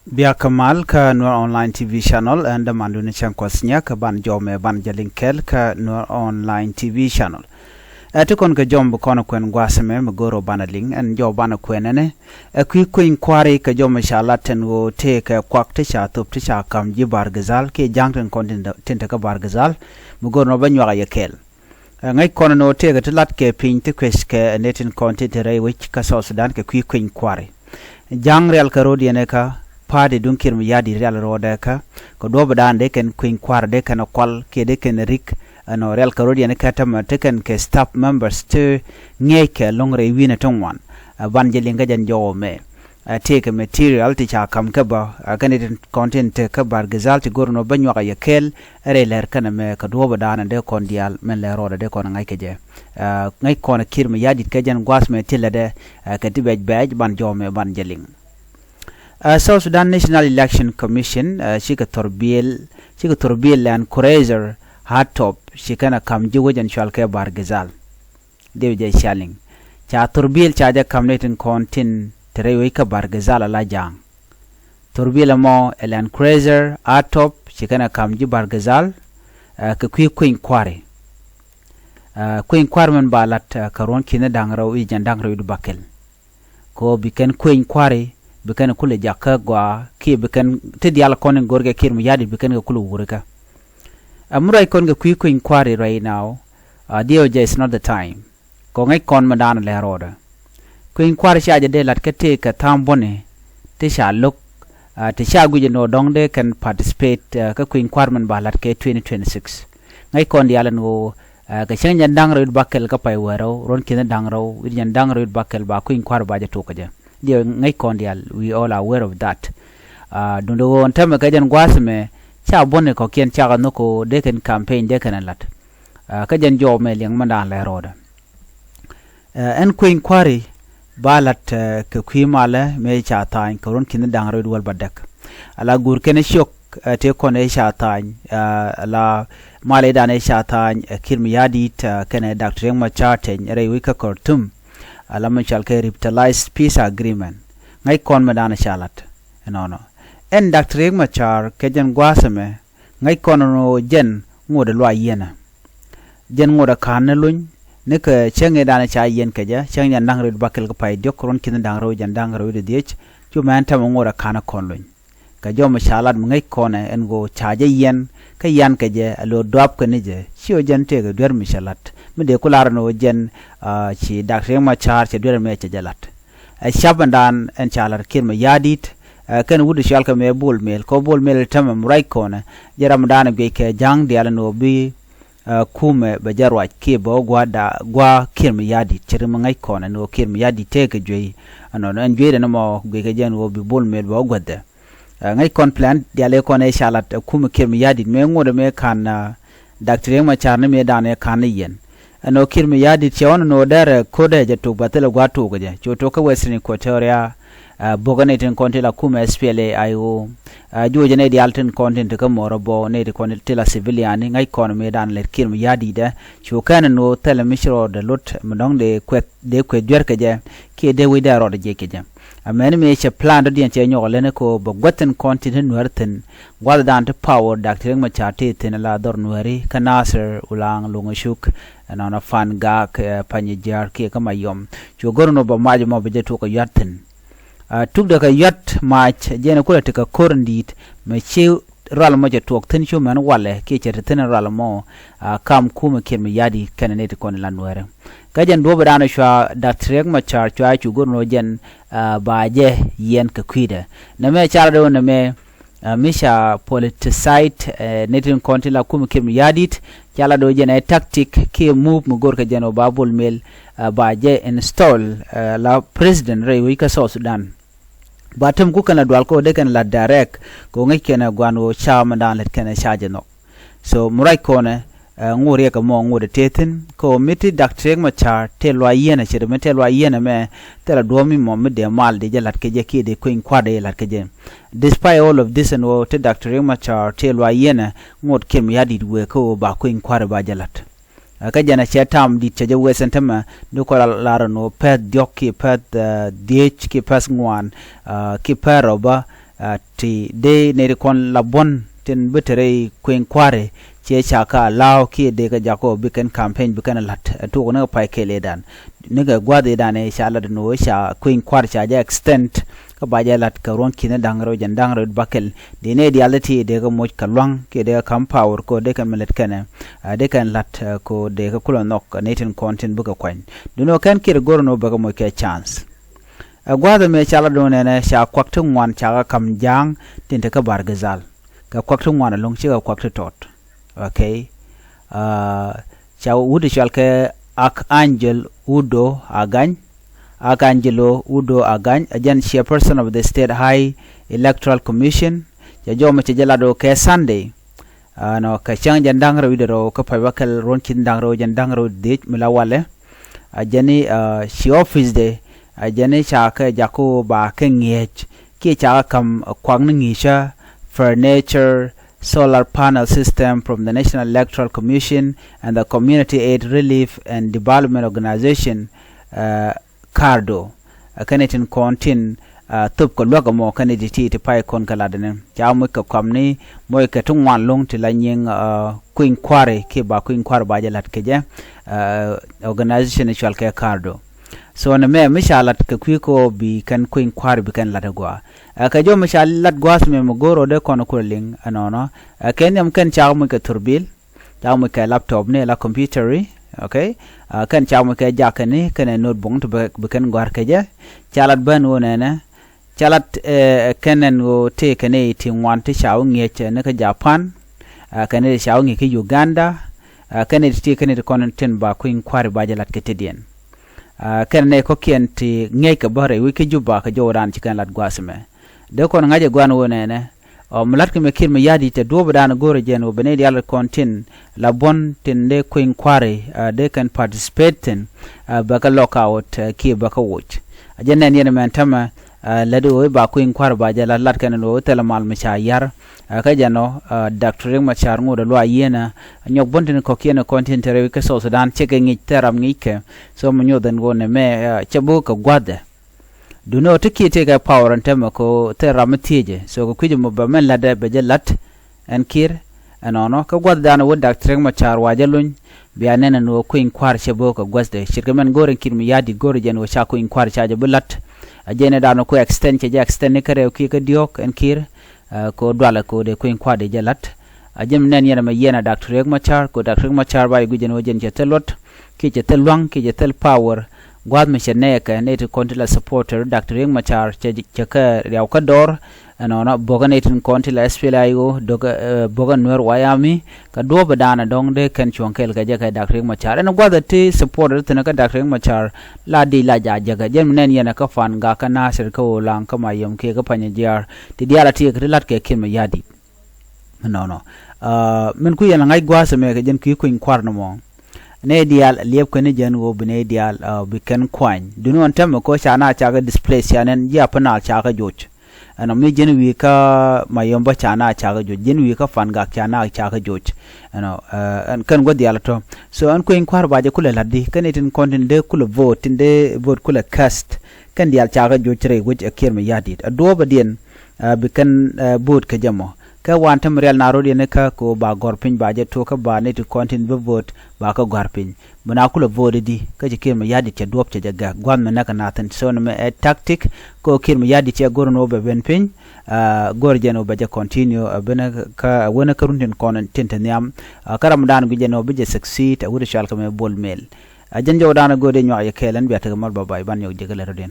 Bia Kamal ka Nuer Online TV channel and the Manduni Chankosnya ka ban jome ban jalinkel ka Nuer Online TV channel. Tukon ka jombo kono kwen gwaseme magoro banaling and jo bana kwenene. Kuëny kwari ka jome shalaten go te ka kwak te sha tup te sha kam jibar gazal ke jangten kontin tinta ka bar gazal magoro no banywa yakel. Ngay kono no te ka tilat ke pin te kwesh ke netin konti te rei wich ka South Sudan ka kuëny kwari. Jang real ka rodi ene ka pade dunkir mayardi riali rɔɔdɛ ka ko doba dan de ken kuëny kwar de ken kwal ke de ken rik no real karodi ne katam te ken ke staff members to ngeke longre wina tongwan ban jelinga jan jowo me take material ti cha kam ka ba kan content ka bar gazal ti gorno banyo ka yakel re ler kana me ka doba dan de kon dial men le rɔɔdɛ de kon ngai ke je ngai kon kir mayardi ka jan gwas me tilade ka tibej bej ban jome ban jeling South Sudan National Election Commission shika torbiel and Courager hard top shikana kam jiwajan shalke bar gazal devje shaling cha torbiel cha ja kamnetin kontin terewe ka bar gazal la jang torbiel mo elan Courager hard top shikana kam ji bar gazal ka kuëny kwari kuëny kwar man balat karon kina dangraw i jandangraw du bakel ko biken kuëny kwari bikan kule jakka gwa ki bikan te diala konen gorge kir mayardi bikan ga kulu wurika amurai kon ga kuëny kwari right now DOJ is not the time ko ngai kon madana le roda kuëny kwari sha de lat ka te ka tambone te sha lok te sha guje no dongde kan participate ka kuëny kwar man balat ke 2026 ngai kon diala no ka chanya dangro bakel ka pai waro ron kina dangro wi dangro bakel ba kuëny kwar ba ja to ka ja dia ngai kondial we all are aware of that dundo on tama kajan gwasme cha bonne ko kien cha no ko de ken campaign de ken lat kajan jo me leng manda la roda en kuëny kwari balat ke kwimale me cha tan koron kin dangro wal badak ala gur ken shok te kon e cha tan la male dan e cha tan kir mayardi ken Dr. Machar ten rei wika kortum alaman shalke revitalized peace agreement ngai kon madana shalat no en Dr. Machar kejen gwasame ngai kono jen ngode lwa yena jen ngoda kanelun ne ke chenge dana cha yen keja chenge ndang red bakel ko pay dokron kin ndang ro jan ndang ro de diech ju man tam ngoda kana konlun ka jom shalat ngai kone en go chaje yen ka yan keje alo dop ke nije sio jen te ga der mi shalat mi de kular no jen ci Dr. Machar ci der me ci jalat shabandan en chalar kir mayardi kan wudu shalka me bol mel ko bol mel tamam ray kone jaram dan be ke jang de no bi kume be jarwa ke bo gwa kir mayardi ci ma ngai kone no kir mayardi te ke joyi anon en joyi no mo be ke jen wo bi bol mel bo godde ngai kon plan de ale kone shalat kume kir mayardi me ngode me kan Dr. Machar ne me dan e kan yen no kir mayardi chon no dare kode je to batela gwa to je choto ka Western Equatoria bogane ten kontela kuma SPLA ayo joje ne di alten content ka morobo ne di kontela civilian ngai kon me dan le kir mayardi da chokan no tele mishro de lot mdong de kwet dwer ka je ke de wi da ro de je ke je amen me che plan do che nyo le ne ko bogoten content nuerten gwal dan to power Dr. Machar te ten la dor nueri kanasir ulang lungashuk na fan ga panye jar ke kama yom chogoro no ba maji mo beje to ko yatten tuk da ka yat mach jena kula te ka korndit me che ral mo je tok tin chu man wale ke che tin ral mo kam kuma kir mayardi kanane te kon lan were kajan do badana shwa Dr. Machar chwa chugoro no jen ba je yen ka kwida na me chara do na me misha politicide netin kontila kuma kir mayardi yala do jena tactic ke move mu gorka jeno babul mel ba je install la president rei wika South Sudan batam ku kana dwal ko de kan la direct ko ngai kena gwano chama dan let kana shaje no so murai kone ngure ka mo ngure tetin ko miti Dr. Machar te lo yena chire me te lo yena me te la domi mo me de mal de jalat ke je ki de kuëny kwade lat ke je despite all of this and what Dr. Machar te lo yena ngot kir mayardi we ko ba kuëny kwade ba jalat ka jana chetam dit che we sentama no ko la no pet diok ki pet DH ki pas ngwan ki peroba ti de ne kon labon tin betere kuëny kware che chaka lao ki de ga jako biken campaign biken lat to na pai kele dan ne ga gwade dan e sha lat no sha kuëny kware cha ja extent ka ba ja lat ka ron kine dangro jan dangro bakel de ne diality de ga moj ka lwang ke de kam power ko de kan melet kane de kan lat ko de ga kulo nok ne tin content buka kwan duno kan kir gorno baga mo ke chance gwada me chala do ne sha kwaktu ngwan cha kam jang tin te ka bargazal ka kwaktu ngwan long chi ka kwaktu tot okay cha wudu shalke ak angel udo agany Angelo Udo Agany, agent chairperson of the State High Electoral Commission. Jajo jalado ke Sunday. No ka chang jandangro widero ka pawakal ron kindangro jandangro dit milawale. Ajani she office de ajani cha ka jako ba ke ngech ki cha kam kwang ngisha furniture solar panel system from the National Electoral Commission and the Community Aid Relief and Development Organization Cardo kanetin kontin tup ko logo mo kanedi ti pai kon kala dene ja mo ka kamni mo ka tungwan long ti lanyeng kuëny kware ke ba kuëny kware ba jalat ke je organization chal ke Cardo so na me mishalat ka ko bi kan kuëny kware bi kan latagwa ka jo mishalat gwas me mo goro de kono kurling anono kenyam kan cha mo ka turbil ja mo ka laptop ne la computer okay kan chamu ke jakani kan notebook to beken gwar keje chalat ban wonena chalat kenen go te kene ti wanti chawu ngeche ne ka Japan kene chawu nge ke Uganda kene ti kene content ba kuëny kware ba jalat ke tedien kene ko kienti nge ka bare wiki juba ka joran ci kan lat gwasme de kon ngaje gwan wonena mulat me kir me yadi te do badana gore jeno bene dial kontin la bon tende kuëny kware they can participate in baka lockout ki baka watch ajene ne men tama lado ba kuëny kware ba jala lat kan no tele mal ma yar ka jano Dr. Riek Machar ngodo lo yena nyok bontin ko kiena kontin tere ke so Sudan cheke ngi teram ngi ke so mo nyoden gone me chabu ka gwade do no tiki take a power and temako teramtije so ko kuje mo ba men lada be jalat en kir anono ka gwad dana wo Dr. Machar wajalun bianena no kuëny kwar chebo ko gwasde shirkamen gore kir mi yadi gore jen wo cha kuëny kwar cha bulat ajene dano ko extend che extend kare ki ka diok en kir ko dwala ko de kuëny kwar de jalat ajem nen yena ma yena Dr. Machar ko Dr. Machar ba gujen wo jen che telot ki che telwang ki che tel power gwad me chene ka ne to kontila supporter Dr. Riek Machar che ka riaw ka dor anono boga ne tin kontila SPLIO doga boga Nuer wayami ka do badana dong de kan chonkel ka jaka Dr. Riek Machar en gwad te supporter tin ka Dr. Riek Machar la di la jaga jem nen yana ka fan ga ka nasir ka wolang ka mayom ke ka panya jar ti diala ti ka lat ke kin yadi no men ku yana ngai gwasa me ka jen ku kuëny kwar no mo ne dial liep ko ne jen wo bne dial biken kwany dunu on tem ko chana chaga display chanen ya pana chaga joj ana mi jen wi ka mayomba chana chaga joj jen wi ka fan ga chana chaga joj ana an kan go dial to so an kuëny kwar ba je kula laddi kan itin content de kula vote inde vote kula cast kan dial chaga joj re wuj akir me yadit ado ba dien biken boot ka jamo ka wantam real narodi ne ka ko ba gorpin ba je to ka ba ne to content be vote ba ka gorpin bana kula vote di ka je kirma yadi che dop che jaga gwan me naka natan so no me tactic ko kirma yadi che gorno be ben pin gorjeno ba je continue bana ka wona ka runden konon tentaniam karam dan gu jeno be je succeed wuri shal ka me bol mail ajan jawdana gode nyo ay kelen biata mal babay ban yo jegale rodin